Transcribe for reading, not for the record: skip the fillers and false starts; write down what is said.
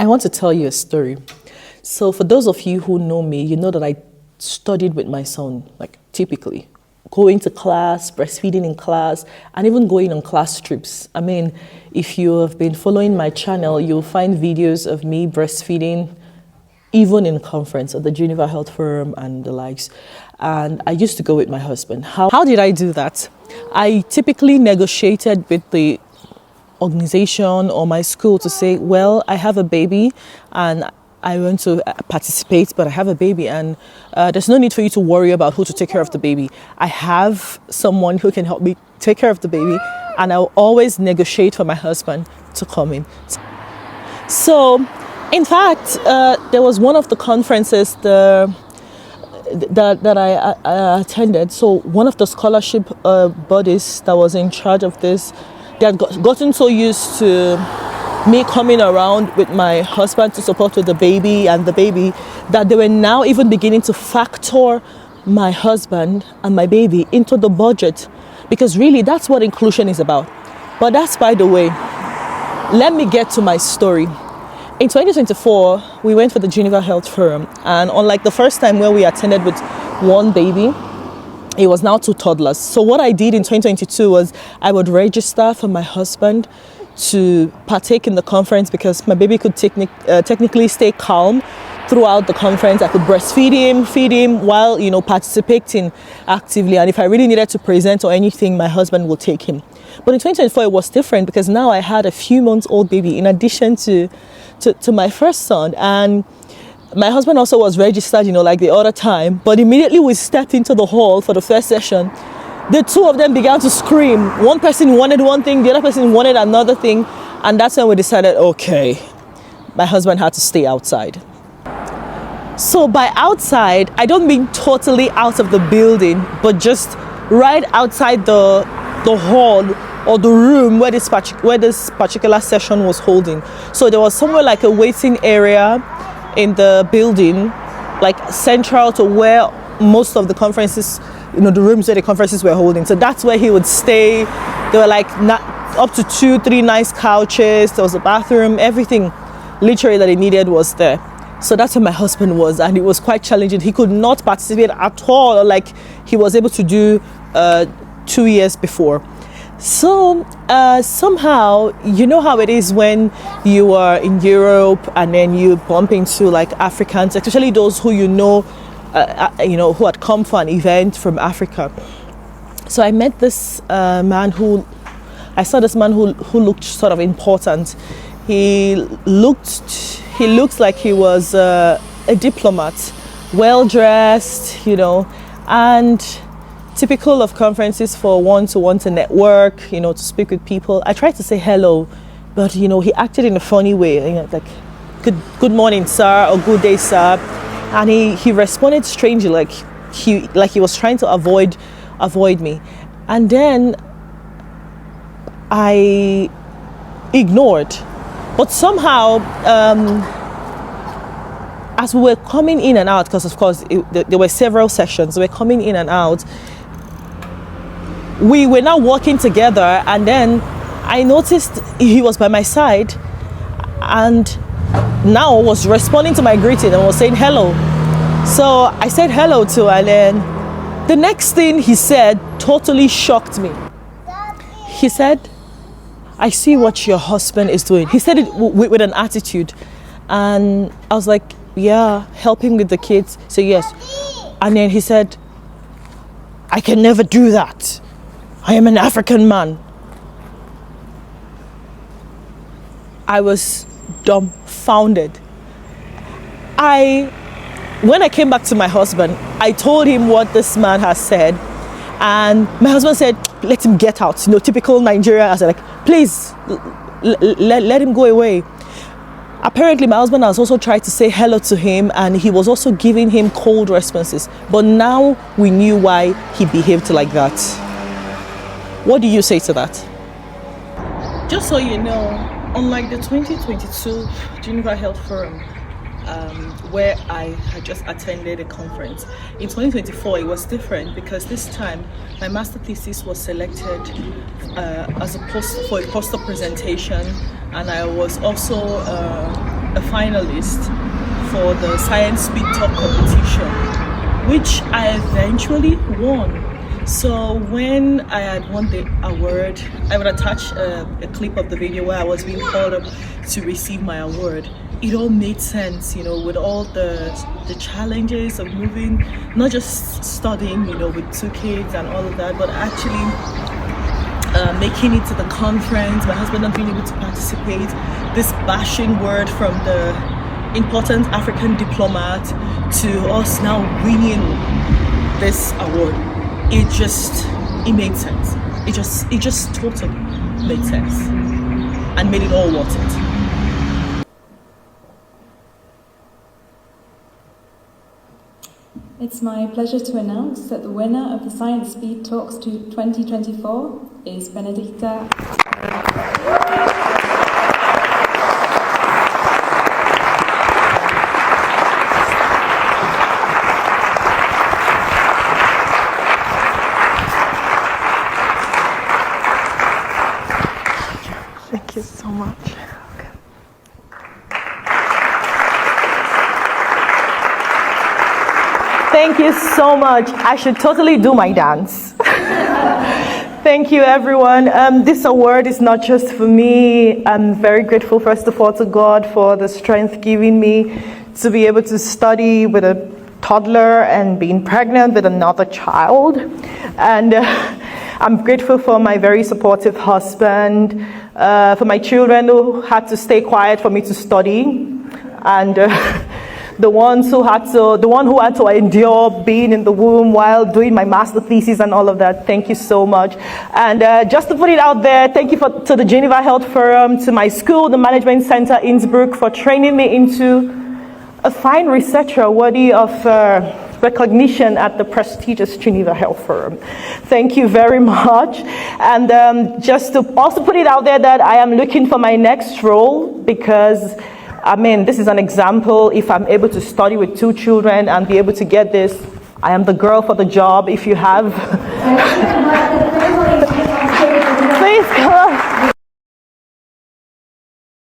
I want to tell you a story. So for those of you who know me, you know that I studied with my son, like typically. Going to class, breastfeeding in class, and even going on class trips. I mean, if you have been following my channel, you'll find videos of me breastfeeding, even in conference at the Geneva Health Forum and the likes. And I used to go with my husband. How did I do that? I typically negotiated with the organization or my school to say, well, I have a baby and I want to participate, but I have a baby and there's no need for you to worry about who to take care of the baby. I have someone who can help me take care of the baby, and I'll always negotiate for my husband to come in. So, in fact, there was one of the conferences that I attended. So one of the scholarship bodies that was in charge of this, they had gotten so used to me coming around with my husband to support with the baby and the baby that they were now even beginning to factor my husband and my baby into the budget, because really that's what inclusion is about. But that's by the way. Let me get to my story. In 2024, we went for the Geneva Health Forum, and unlike the first time where we attended with one baby, it was now 2 toddlers. So what I did in 2022 was I would register for my husband to partake in the conference, because my baby could technically stay calm throughout the conference. I could breastfeed him, feed him while, participating actively. And if I really needed to present or anything, my husband will take him. But in 2024, it was different, because now I had a few months old baby in addition to my first son. And my husband also was registered, like the other time. But immediately we stepped into the hall for the first session, the two of them began to scream. One person wanted one thing, the other person wanted another thing. And that's when we decided, okay, my husband had to stay outside. So by outside, I don't mean totally out of the building, but just right outside the hall or the room where this particular session was holding. So there was somewhere like a waiting area in the building, like central to where most of the conferences, the rooms where the conferences were holding. So that's where he would stay. There were like up to 2-3 nice couches. There was a bathroom, everything literally that he needed was there. So that's where my husband was, and it was quite challenging. He could not participate at all like he was able to do 2 years before. So somehow, you know how it is when you are in Europe and then you bump into like Africans, especially those who who had come for an event from Africa. So I met this man who looked sort of important. He looks like he was a diplomat, well dressed, and typical of conferences for one-to-one to network, to speak with people. I tried to say hello, but he acted in a funny way, like good morning, sir, or good day, sir. And he responded strangely, like he was trying to avoid me. And then I ignored. But somehow, as we were coming in and out, because of course there were several sessions, we were coming in and out, we were now walking together, and then I noticed he was by my side and now was responding to my greeting and was saying hello. So I said hello to her, and then the next thing he said totally shocked me. He said, "I see what your husband is doing." He said it with an attitude, and I was like, "Yeah, helping with the kids." So yes. And then he said, "I can never do that. I am an African man." I was dumbfounded. When I came back to my husband, I told him what this man has said, and my husband said, "Let him get out." Typical Nigeria. I said, like, "Please, let him go away." Apparently, my husband has also tried to say hello to him, and he was also giving him cold responses. But now we knew why he behaved like that. What do you say to that? Just so you know, unlike the 2022 Geneva Health Forum, where I had just attended a conference, in 2024 it was different, because this time my master thesis was selected for a poster presentation, and I was also a finalist for the Science Speed Talk competition, which I eventually won. So when I had won the award, I would attach a clip of the video where I was being called up to receive my award. It all made sense, with all the challenges of moving, not just studying, with 2 kids and all of that, but actually making it to the conference, my husband not being able to participate, this bashing word from the important African diplomat to us now winning this award. It made sense. It just totally made sense and made it all worth it. It's my pleasure to announce that the winner of the Science Speed Talks 2024 is Benedicta. Thank you so much. Thank you so much. I should totally do my dance. Thank you, everyone. This award is not just for me. I'm very grateful, first of all, to God for the strength given me to be able to study with a toddler and being pregnant with another child. And I'm grateful for my very supportive husband, for my children who had to stay quiet for me to study, and the one who had to endure being in the womb while doing my master thesis and all of that. Thank you so much. And just to put it out there, thank you to the Geneva Health Forum, to my school, the Management Center Innsbruck, for training me into a fine researcher worthy of recognition at the prestigious Geneva Health Forum. Thank you very much. And just to also put it out there that I am looking for my next role, because this is an example. If I'm able to study with 2 children and be able to get this, I am the girl for the job. If you have, please come.